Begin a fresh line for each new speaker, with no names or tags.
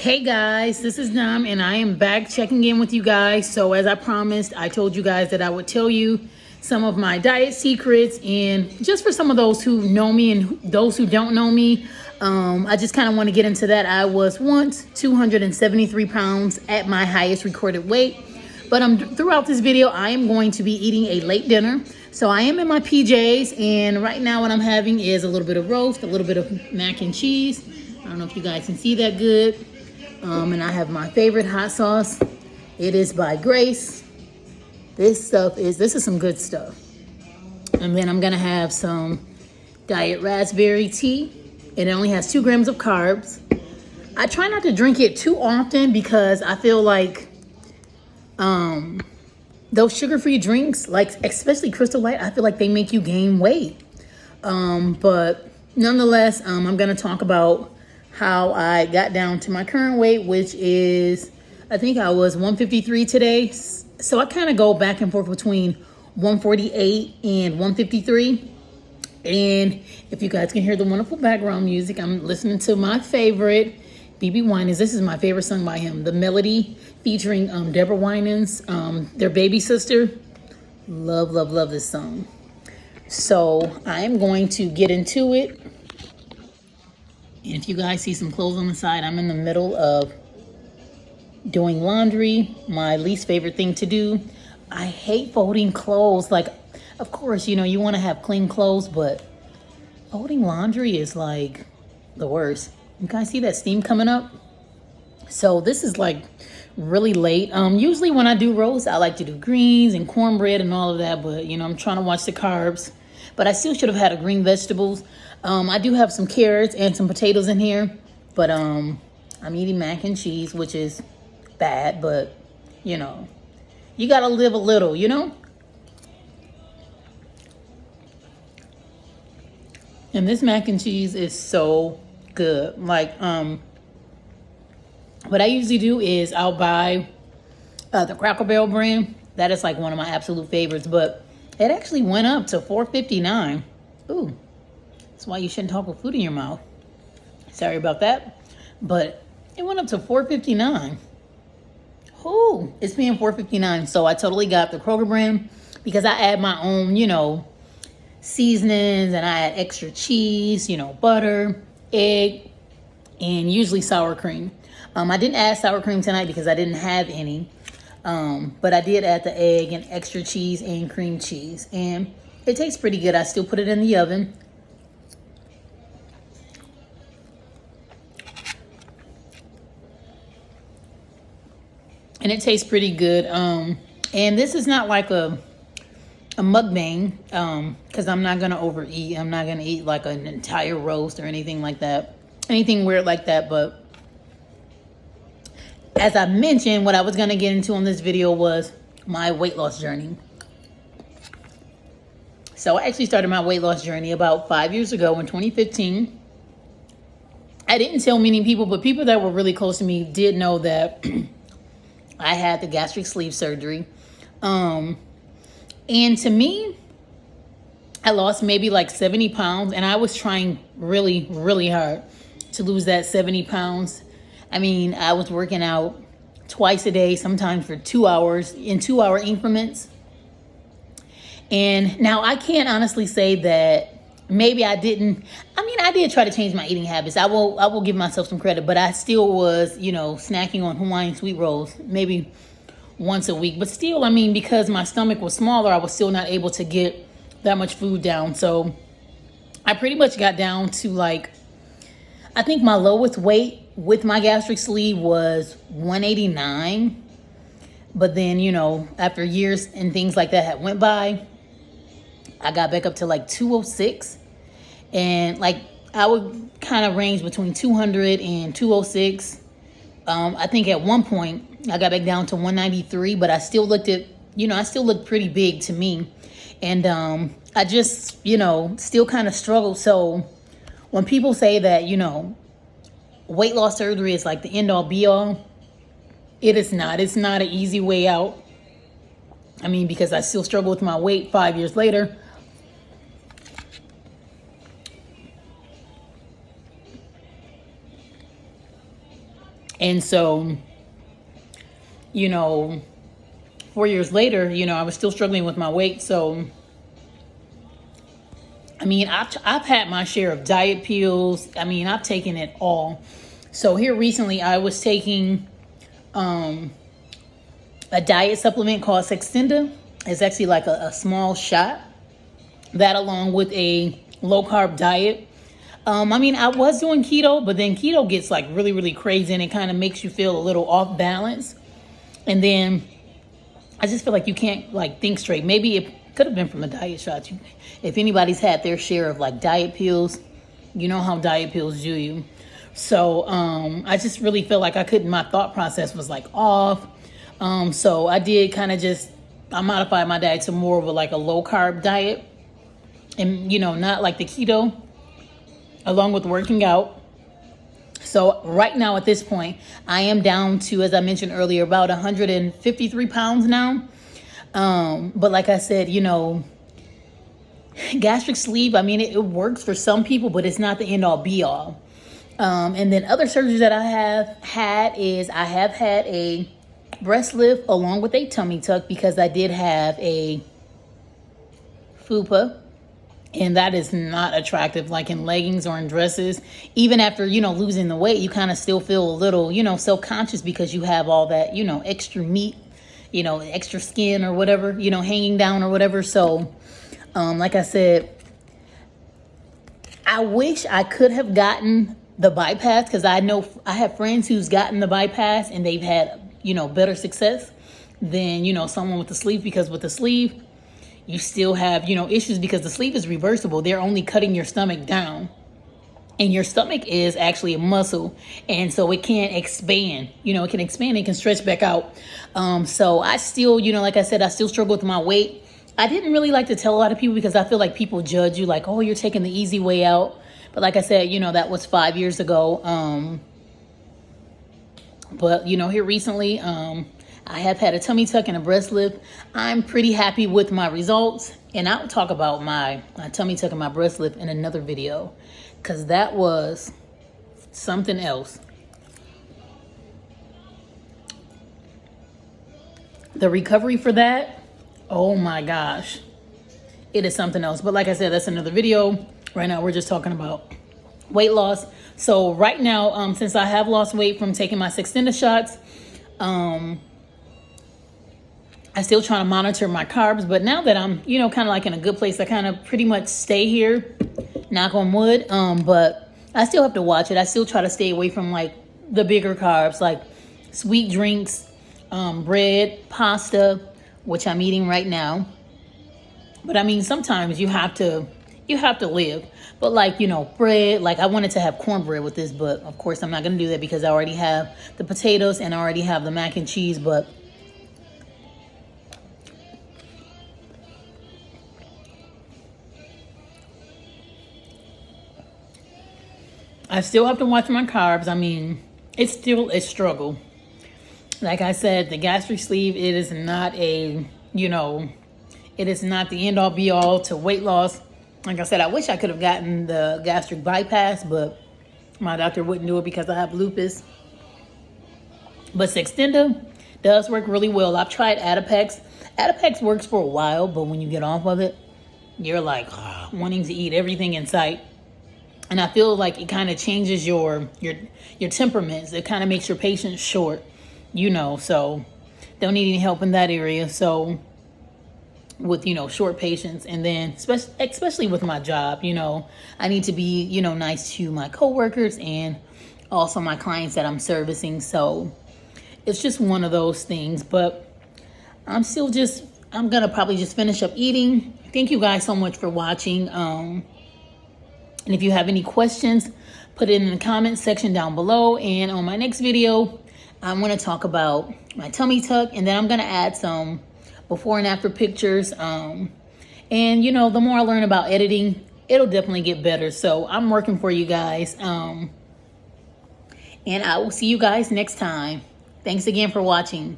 Hey guys, this is Nam and I am back checking in with you guys. So as I promised, I told you guys that I would tell you some of my diet secrets, and just for some of those who know me and those who don't know me, I just kind of want to get into that. I was once 273 pounds at my highest recorded weight, but throughout this video, I am going to be eating a late dinner. So I am in my PJs, and right now what I'm having is a little bit of roast, a little bit of mac and cheese. I don't know if you guys can see that good. And I have my favorite hot sauce. It is by Grace. This is some good stuff. And then I'm gonna have some diet raspberry tea. It only has 2 grams of carbs. I try not to drink it too often because I feel like those sugar-free drinks, like especially Crystal Light, I feel like they make you gain weight. But nonetheless, I'm gonna talk about how I got down to my current weight, which is, I think I was 153 today. So I kind of go back and forth between 148 and 153. And if you guys can hear the wonderful background music, I'm listening to my favorite, BB Winans. This is my favorite song by him, The Melody, featuring Deborah Winans, their baby sister. Love, love, love this song. So I am going to get into it. And if you guys see some clothes on the side, I'm in the middle of doing laundry, my least favorite thing to do. I hate folding clothes. Like, of course, you want to have clean clothes, but folding laundry is like the worst. You guys see that steam coming up? So this is like really late. Usually when I do roast, I like to do greens and cornbread and all of that, but I'm trying to watch the carbs. But I still should have had a green vegetables. I do have some carrots and some potatoes in here, but I'm eating mac and cheese, which is bad, but you gotta live a little, And this mac and cheese is so good. Like, what I usually do is I'll buy the Cracker Barrel brand. That is like one of my absolute favorites, but it actually went up to $4.59. Ooh. That's why you shouldn't talk with food in your mouth. Sorry about that. But it went up to $4.59. Ooh, it's paying $4.59. So I totally got the Kroger brand because I add my own, seasonings, and I add extra cheese, butter, egg, and usually sour cream. I didn't add sour cream tonight because I didn't have any. But I did add the egg and extra cheese and cream cheese. And it tastes pretty good. I still put it in the oven. And it tastes pretty good. And this is not like a mukbang, because I'm not going to overeat. I'm not going to eat like an entire roast or anything like that. Anything weird like that. But as I mentioned, what I was going to get into on this video was my weight loss journey. So I actually started my weight loss journey about 5 years ago in 2015. I didn't tell many people, but people that were really close to me did know that I had the gastric sleeve surgery. And to me, I lost maybe like 70 pounds, and I was trying really, really hard to lose that 70 pounds. I mean, I was working out twice a day, sometimes for 2 hours in 2-hour increments. And now I can't honestly say that maybe I didn't. I mean, I did try to change my eating habits. I will give myself some credit, but I still was, snacking on Hawaiian sweet rolls maybe once a week. But still, I mean, because my stomach was smaller, I was still not able to get that much food down. So I pretty much got down to like, I think my lowest weight with my gastric sleeve was 189. But then, after years and things like that had went by, I got back up to like 206. And like, I would kind of range between 200 and 206. I think at one point I got back down to 193, but I still looked pretty big to me. And I just, still kind of struggled. So when people say that, weight loss surgery is like the end all be all, it is not. It's not an easy way out. I mean, because I still struggle with my weight 5 years later. And so, you know, 4 years later, you know, I was still struggling with my weight. So, I mean, I've had my share of diet pills. I mean, I've taken it all. So here recently, I was taking a diet supplement called Sextenda. It's actually like a small shot. That along with a low carb diet. I mean, I was doing keto, but then keto gets like really, really crazy and it kind of makes you feel a little off balance. And then I just feel like you can't like think straight. Maybe it could have been from the diet shots. If anybody's had their share of like diet pills, you know how diet pills do you. So I just really feel like my thought process was like off. So I did kind of I modified my diet to more of like a low carb diet. And, you know, not like the keto, along with working out. So right now at this point, I am down to, as I mentioned earlier, about 153 pounds now. But like I said, you know, gastric sleeve, I mean, it works for some people, but it's not the end all be all. And then other surgeries that I have had is I have had a breast lift along with a tummy tuck because I did have a fupa. And that is not attractive, like in leggings or in dresses. Even after, you know, losing the weight, you kind of still feel a little, you know, self-conscious because you have all that, you know, extra meat, you know, extra skin or whatever, you know, hanging down or whatever. So, like I said, I wish I could have gotten the bypass because I know I have friends who's gotten the bypass and they've had, you know, better success than, you know, someone with the sleeve, because with the sleeve, you still have, you know, issues because the sleeve is reversible. They're only cutting your stomach down. And your stomach is actually a muscle. And so it can expand. You know, it can expand and can stretch back out. So I still, you know, like I said, I still struggle with my weight. I didn't really like to tell a lot of people because I feel like people judge you like, oh, you're taking the easy way out. But like I said, you know, that was 5 years ago. But, you know, here recently, I have had a tummy tuck and a breast lift. I'm pretty happy with my results. And I'll talk about my tummy tuck and my breast lift in another video, because that was something else. The recovery for that, oh my gosh, it is something else. But like I said, that's another video. Right now, we're just talking about weight loss. So right now, since I have lost weight from taking my Sextenda shots, I still trying to monitor my carbs, but now that I'm, you know, kind of like in a good place, I kind of pretty much stay here, knock on wood. But I still have to watch it. I still try to stay away from like the bigger carbs, like sweet drinks, bread, pasta, which I'm eating right now. But I mean, sometimes you have to live. But like, you know, bread, like I wanted to have cornbread with this, but of course I'm not going to do that because I already have the potatoes and I already have the mac and cheese. But I still have to watch my carbs. I mean, it's still a struggle. Like I said, the gastric sleeve, it is not a, you know, it is not the end all be all to weight loss. Like I said, I wish I could have gotten the gastric bypass, but my doctor wouldn't do it because I have lupus. But Sextenda does work really well. I've tried Adipex. Adipex works for a while, but when you get off of it, you're like wanting to eat everything in sight. And I feel like it kind of changes your temperaments. It kind of makes your patience short, you know, so don't need any help in that area. So with, you know, short patience, and then especially with my job, you know, I need to be, you know, nice to my coworkers and also my clients that I'm servicing. So it's just one of those things, but I'm going to probably just finish up eating. Thank you guys so much for watching. And if you have any questions, put it in the comments section down below. And on my next video, I'm going to talk about my tummy tuck, and then I'm going to add some before and after pictures. And, you know, the more I learn about editing, it'll definitely get better. So I'm working for you guys. And I will see you guys next time. Thanks again for watching.